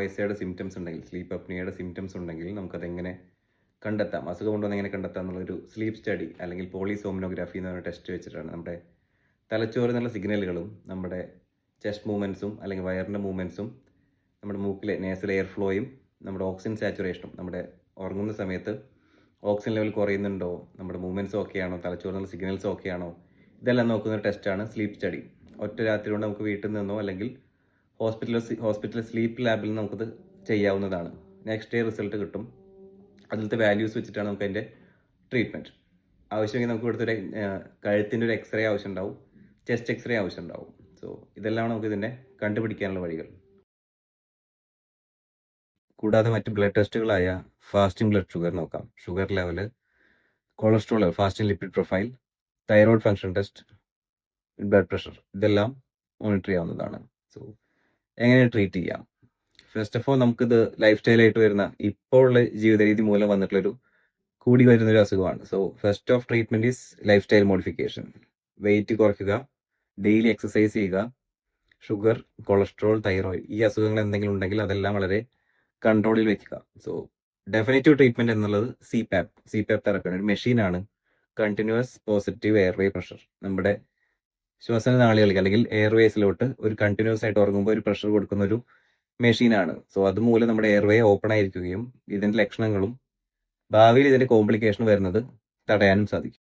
ഒഎസ്എയുടെ symptoms ഉണ്ടെങ്കിൽ, sleep അപ്നിയയുടെ symptoms ഉണ്ടെങ്കിൽ നമുക്കതെങ്ങനെ കണ്ടെത്താം, അസുഖം ഉണ്ടോ എന്ന് എങ്ങനെ കണ്ടെത്താം എന്നുള്ളൊരു സ്ലീപ്പ് സ്റ്റഡി അല്ലെങ്കിൽ പോളിസോമിനോഗ്രാഫി എന്ന് പറഞ്ഞ ടെസ്റ്റ് വെച്ചിട്ടാണ് നമ്മുടെ തലച്ചോറിൽ നിന്നുള്ള സിഗ്നലുകളും നമ്മുടെ ചെസ്റ്റ് മൂവ്മെൻറ്റ്സും അല്ലെങ്കിൽ വയറിൻ്റെ മൂവ്മെൻറ്റ്സും നമ്മുടെ മൂക്കിലെ നേസൽ എയർ ഫ്ലോയും നമ്മുടെ ഓക്സിജൻ സാച്ചുറേഷനും, നമ്മുടെ ഉറങ്ങുന്ന സമയത്ത് ഓക്സിജൻ ലെവൽ കുറയുന്നുണ്ടോ, നമ്മുടെ മൂവ്മെൻറ്റ്സ് ഓക്കെയാണോ, തലച്ചോറിനുള്ള സിഗ്നൽസ് ഓക്കെയാണോ, ഇതെല്ലാം നോക്കുന്ന ടെസ്റ്റാണ് സ്ലീപ്പ് സ്റ്റഡി. ഒറ്റ രാത്രി കൊണ്ട് നമുക്ക് വീട്ടിൽ നിന്നോ അല്ലെങ്കിൽ ഹോസ്പിറ്റൽ സ്ലീപ്പ് ലാബിൽ നിന്ന് നമുക്കത് ചെയ്യാവുന്നതാണ്. നെക്സ്റ്റ് ഡേ റിസൾട്ട് കിട്ടും. അതിലത്തെ വാല്യൂസ് വെച്ചിട്ടാണ് നമുക്ക് അതിൻ്റെ ട്രീറ്റ്മെൻറ്റ്. ആവശ്യമെങ്കിൽ നമുക്ക് ഇവിടുത്തെ കഴുത്തിൻ്റെ ഒരു എക്സ്റേ ആവശ്യമുണ്ടാവും, ചെസ്റ്റ് എക്സ്റേ ആവശ്യമുണ്ടാവും. സോ ഇതെല്ലാം നമുക്ക് ഇതിനെ കണ്ടുപിടിക്കാനുള്ള വഴികൾ. കൂടാതെ മറ്റ് ബ്ലഡ് ടെസ്റ്റുകളായ ഫാസ്റ്റിംഗ് ബ്ലഡ് ഷുഗർ നോക്കാം, sugar level, cholesterol level, fasting lipid profile, thyroid function test, blood pressure, ഇതെല്ലാം മോണിറ്റർ ചെയ്യാവുന്നതാണ്. സോ എങ്ങനെ ട്രീറ്റ് ചെയ്യാം? ഫസ്റ്റ് ഓഫ് ഓൾ നമുക്കിത് ലൈഫ് സ്റ്റൈലായിട്ട് വരുന്ന ഇപ്പോഴുള്ള ജീവിത രീതി മൂലം വന്നിട്ടുള്ളൊരു കൂടി വരുന്നൊരു അസുഖമാണ്. So first of treatment is lifestyle modification. Weight കുറയ്ക്കുക, ഡെയിലി എക്സസൈസ് ചെയ്യുക, ഷുഗർ, കൊളസ്ട്രോൾ, തൈറോയിഡ്, ഈ അസുഖങ്ങൾ എന്തെങ്കിലും ഉണ്ടെങ്കിൽ അതെല്ലാം വളരെ കൺട്രോളിൽ വെക്കുക. സോ ഡെഫിനറ്റീവ് ട്രീറ്റ്മെൻറ്റ് എന്നുള്ളത് CPAP തെറപ്പിയാണ്. ഒരു മെഷീനാണ്, കണ്ടിന്യൂസ് പോസിറ്റീവ് എയർവേ പ്രഷർ. നമ്മുടെ ശ്വസന നാളികൾക്ക് അല്ലെങ്കിൽ എയർവേസിലോട്ട് ഒരു കണ്ടിന്യൂസ് ആയിട്ട് ഉറങ്ങുമ്പോൾ ഒരു പ്രഷർ കൊടുക്കുന്ന ഒരു മെഷീനാണ്. സോ അതുമൂലം നമ്മുടെ എയർവേ ഓപ്പൺ ആയിരിക്കുകയും ഇതിൻ്റെ ലക്ഷണങ്ങളും ഭാവിയിൽ ഇതിൻ്റെ കോംപ്ലിക്കേഷൻ വരുന്നത് തടയാനും സാധിക്കും.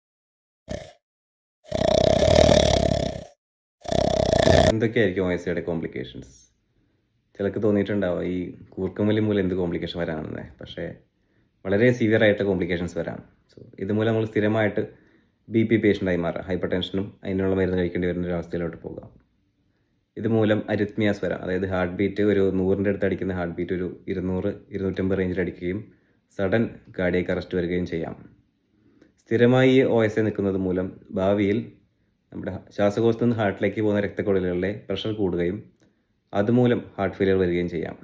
എന്തൊക്കെയായിരിക്കും ഒഎസ്എയുടെ കോംപ്ലിക്കേഷൻസ്? ചിലർക്ക് തോന്നിയിട്ടുണ്ടാവും ഈ കൂർക്കമ്പലി മൂലം എന്ത് കോംപ്ലിക്കേഷൻ വരാമെന്ന്. പക്ഷേ വളരെ സിവിയർ ആയിട്ട് കോംപ്ലിക്കേഷൻസ് വരാം. സോ ഇതുമൂലം നമ്മൾ സ്ഥിരമായിട്ട് BP പേഷ്യൻ്റായി മാറാം, ഹൈപ്പർ ടെൻഷനും അതിനുള്ള മരുന്ന് കഴിക്കേണ്ടി വരുന്ന ഒരു അവസ്ഥയിലോട്ട് പോകാം. ഇതുമൂലം അരിത്മിയാസ് വരാം, അതായത് ഹാർട്ട് ബീറ്റ് ഒരു 100ൻ്റെ അടുത്ത് അടിക്കുന്ന ഹാർട്ട് ബീറ്റ് ഒരു 200-250 റേഞ്ചിൽ അടിക്കുകയും സഡൻ കാർഡിയക് അറസ്റ്റ് വരികയും ചെയ്യാം. സ്ഥിരമായി OSA നിൽക്കുന്നത് മൂലം ഭാവിയിൽ നമ്മുടെ ശ്വാസകോശത്തു നിന്ന് ഹാർട്ടിലേക്ക് പോകുന്ന രക്തക്കുഴലുകളിലെ പ്രഷർ കൂടുകയും അതുമൂലം ഹാർട്ട് ഫെയിലിയർ വരികയും ചെയ്യാം.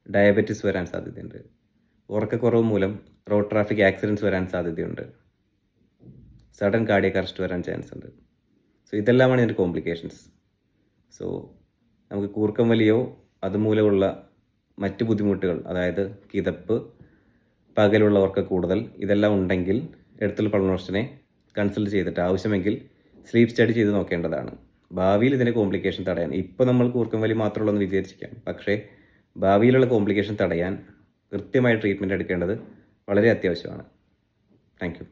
ഡയബറ്റിസ് വരാൻ സാധ്യതയുണ്ട്. ഉറക്കക്കുറവ് മൂലം റോഡ് ട്രാഫിക് ആക്സിഡൻറ്റ്സ് വരാൻ സാധ്യതയുണ്ട്. സഡൻ കാർഡിയക് അറസ്റ്റ് വരാൻ ചാൻസ് ഉണ്ട്. സോ ഇതെല്ലാമാണ് ഇതിൻ്റെ കോംപ്ലിക്കേഷൻസ്. സോ നമുക്ക് കൂർക്കം വലിയോ അതുമൂലമുള്ള മറ്റ് ബുദ്ധിമുട്ടുകൾ, അതായത് കിതപ്പ്, പകലുള്ള ഉറക്ക കൂടുതൽ, ഇതെല്ലാം ഉണ്ടെങ്കിൽ അടുത്തുള്ള പൾമണോളജിസ്റ്റിനെ കൺസൾട്ട് ചെയ്തിട്ട് ആവശ്യമെങ്കിൽ സ്ലീപ്പ് സ്റ്റഡി ചെയ്ത് നോക്കേണ്ടതാണ്. ഭാവിയിൽ ഇതിൻ്റെ കോംപ്ലിക്കേഷൻ തടയാൻ, ഇപ്പോൾ നമ്മൾ കൂർക്കം വലി മാത്രമുള്ളതെന്ന് വിചാരിച്ചിരിക്കാം, പക്ഷേ ഭാവിയിലുള്ള കോംപ്ലിക്കേഷൻ തടയാൻ കൃത്യമായ ട്രീറ്റ്മെൻറ്റ് എടുക്കേണ്ടത് വളരെ അത്യാവശ്യമാണ്. Thank you.